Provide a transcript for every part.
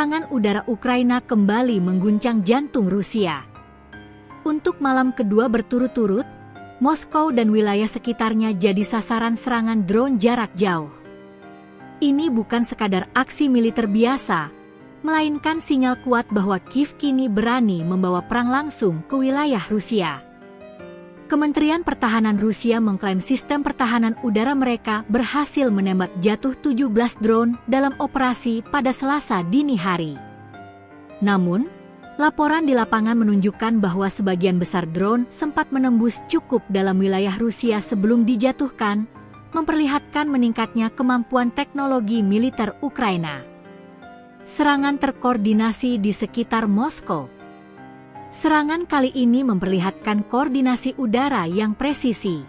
serangan udara Ukraina kembali mengguncang jantung Rusia. Untuk malam kedua berturut-turut, Moskow dan wilayah sekitarnya jadi sasaran serangan drone jarak jauh. Ini bukan sekadar aksi militer biasa, melainkan sinyal kuat bahwa Kiev kini berani membawa perang langsung ke wilayah Rusia. Kementerian Pertahanan Rusia mengklaim sistem pertahanan udara mereka berhasil menembak jatuh 17 drone dalam operasi pada Selasa dini hari. Namun, laporan di lapangan menunjukkan bahwa sebagian besar drone sempat menembus cukup dalam wilayah Rusia sebelum dijatuhkan, memperlihatkan meningkatnya kemampuan teknologi militer Ukraina. Serangan terkoordinasi di sekitar Moskow. Serangan kali ini memperlihatkan koordinasi udara yang presisi.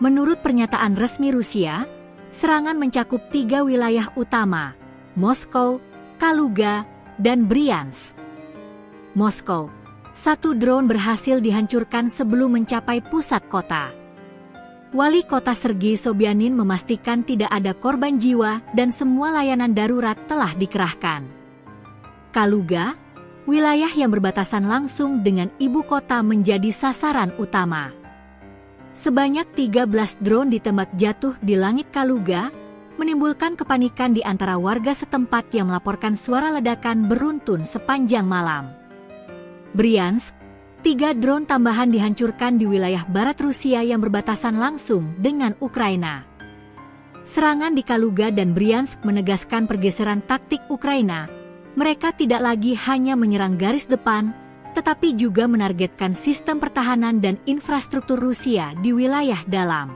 Menurut pernyataan resmi Rusia, serangan mencakup 3 wilayah utama, Moskow, Kaluga, dan Bryansk. Moskow, 1 drone berhasil dihancurkan sebelum mencapai pusat kota. Wali kota Sergei Sobyanin memastikan tidak ada korban jiwa dan semua layanan darurat telah dikerahkan. Kaluga, wilayah yang berbatasan langsung dengan ibu kota, menjadi sasaran utama. Sebanyak 13 drone ditembak jatuh di langit Kaluga, menimbulkan kepanikan di antara warga setempat yang melaporkan suara ledakan beruntun sepanjang malam. Bryansk, 3 drone tambahan dihancurkan di wilayah barat Rusia yang berbatasan langsung dengan Ukraina. Serangan di Kaluga dan Bryansk menegaskan pergeseran taktik Ukraina. Mereka tidak lagi hanya menyerang garis depan, tetapi juga menargetkan sistem pertahanan dan infrastruktur Rusia di wilayah dalam.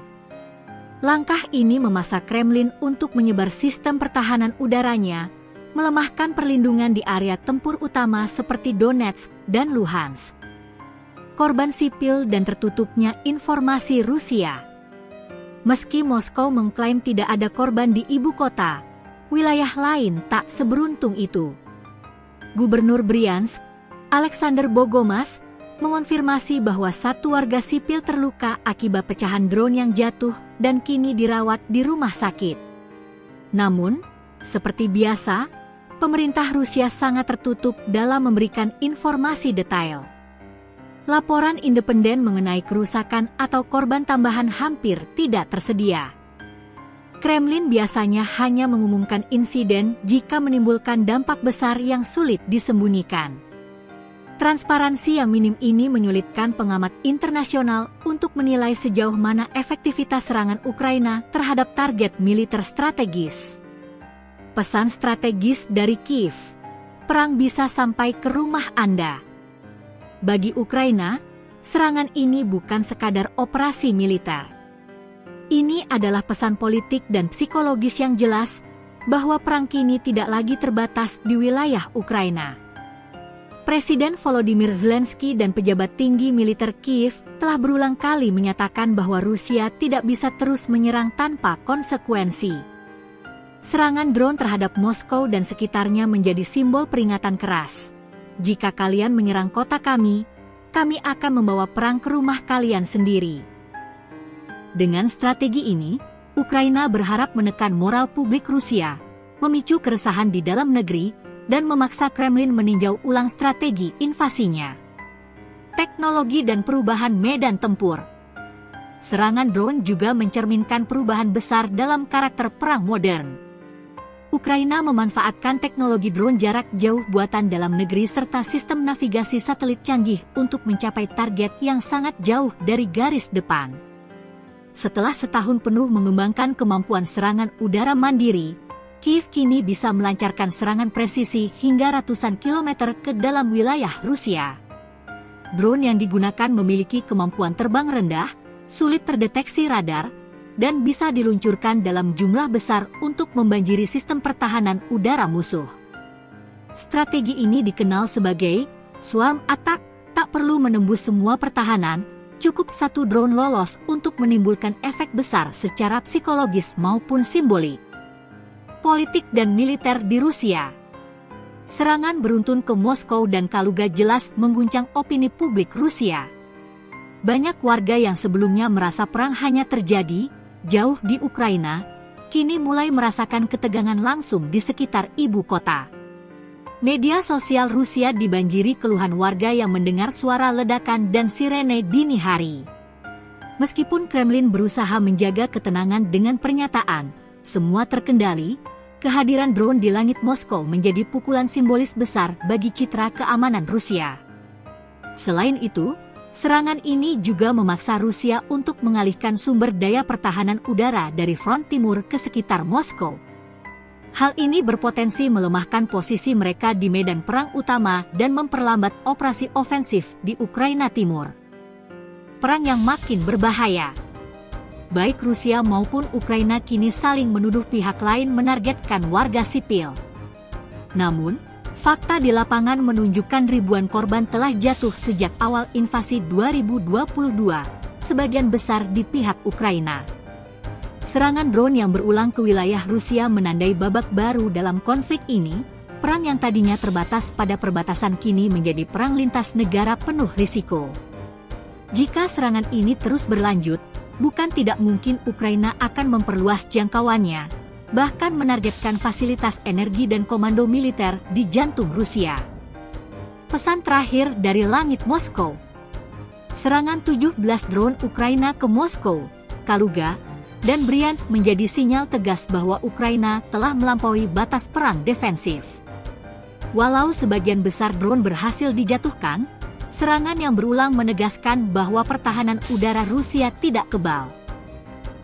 Langkah ini memaksa Kremlin untuk menyebar sistem pertahanan udaranya, melemahkan perlindungan di area tempur utama seperti Donetsk dan Luhansk. Korban sipil dan tertutupnya informasi Rusia. Meski Moskow mengklaim tidak ada korban di ibu kota, wilayah lain tak seberuntung itu. Gubernur Bryansk, Alexander Bogomas, mengonfirmasi bahwa 1 warga sipil terluka akibat pecahan drone yang jatuh dan kini dirawat di rumah sakit. Namun, seperti biasa, pemerintah Rusia sangat tertutup dalam memberikan informasi detail. Laporan independen mengenai kerusakan atau korban tambahan hampir tidak tersedia. Kremlin biasanya hanya mengumumkan insiden jika menimbulkan dampak besar yang sulit disembunyikan. Transparansi yang minim ini menyulitkan pengamat internasional untuk menilai sejauh mana efektivitas serangan Ukraina terhadap target militer strategis. Pesan strategis dari Kiev: perang bisa sampai ke rumah Anda. Bagi Ukraina, serangan ini bukan sekadar operasi militer. Ini adalah pesan politik dan psikologis yang jelas bahwa perang kini tidak lagi terbatas di wilayah Ukraina. Presiden Volodymyr Zelensky dan pejabat tinggi militer Kiev telah berulang kali menyatakan bahwa Rusia tidak bisa terus menyerang tanpa konsekuensi. Serangan drone terhadap Moskow dan sekitarnya menjadi simbol peringatan keras. Jika kalian menyerang kota kami akan membawa perang ke rumah kalian sendiri. Dengan strategi ini, Ukraina berharap menekan moral publik Rusia, memicu keresahan di dalam negeri, dan memaksa Kremlin meninjau ulang strategi invasinya. Teknologi dan perubahan medan tempur. Serangan drone juga mencerminkan perubahan besar dalam karakter perang modern. Ukraina memanfaatkan teknologi drone jarak jauh buatan dalam negeri serta sistem navigasi satelit canggih untuk mencapai target yang sangat jauh dari garis depan. Setelah setahun penuh mengembangkan kemampuan serangan udara mandiri, Kiev kini bisa melancarkan serangan presisi hingga ratusan kilometer ke dalam wilayah Rusia. Drone yang digunakan memiliki kemampuan terbang rendah, sulit terdeteksi radar, dan bisa diluncurkan dalam jumlah besar untuk membanjiri sistem pertahanan udara musuh. Strategi ini dikenal sebagai swarm attack, tak perlu menembus semua pertahanan, cukup 1 drone lolos untuk menimbulkan efek besar secara psikologis maupun simbolik. Politik dan militer di Rusia. Serangan beruntun ke Moskow dan Kaluga jelas mengguncang opini publik Rusia. Banyak warga yang sebelumnya merasa perang hanya terjadi jauh di Ukraina, kini mulai merasakan ketegangan langsung di sekitar ibu kota. Media sosial Rusia dibanjiri keluhan warga yang mendengar suara ledakan dan sirene dini hari. Meskipun Kremlin berusaha menjaga ketenangan dengan pernyataan, semua terkendali, kehadiran drone di langit Moskow menjadi pukulan simbolis besar bagi citra keamanan Rusia. Selain itu, serangan ini juga memaksa Rusia untuk mengalihkan sumber daya pertahanan udara dari front timur ke sekitar Moskow. Hal ini berpotensi melemahkan posisi mereka di medan perang utama dan memperlambat operasi ofensif di Ukraina Timur. Perang yang makin berbahaya. Baik Rusia maupun Ukraina kini saling menuduh pihak lain menargetkan warga sipil. Namun, fakta di lapangan menunjukkan ribuan korban telah jatuh sejak awal invasi 2022, sebagian besar di pihak Ukraina. Serangan drone yang berulang ke wilayah Rusia menandai babak baru dalam konflik ini. Perang yang tadinya terbatas pada perbatasan kini menjadi perang lintas negara penuh risiko. Jika serangan ini terus berlanjut, bukan tidak mungkin Ukraina akan memperluas jangkauannya, bahkan menargetkan fasilitas energi dan komando militer di jantung Rusia. Pesan terakhir dari langit Moskow. Serangan 17 drone Ukraina ke Moskow, Kaluga, dan Bryansk menjadi sinyal tegas bahwa Ukraina telah melampaui batas perang defensif. Walau sebagian besar drone berhasil dijatuhkan, serangan yang berulang menegaskan bahwa pertahanan udara Rusia tidak kebal.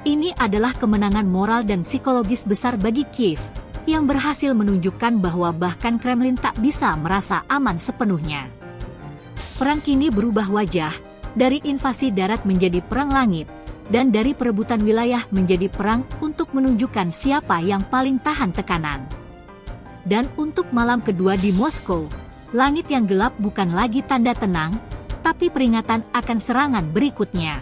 Ini adalah kemenangan moral dan psikologis besar bagi Kiev, yang berhasil menunjukkan bahwa bahkan Kremlin tak bisa merasa aman sepenuhnya. Perang kini berubah wajah, dari invasi darat menjadi perang langit, dan dari perebutan wilayah menjadi perang untuk menunjukkan siapa yang paling tahan tekanan. Dan untuk malam kedua di Moskow, langit yang gelap bukan lagi tanda tenang, tapi peringatan akan serangan berikutnya.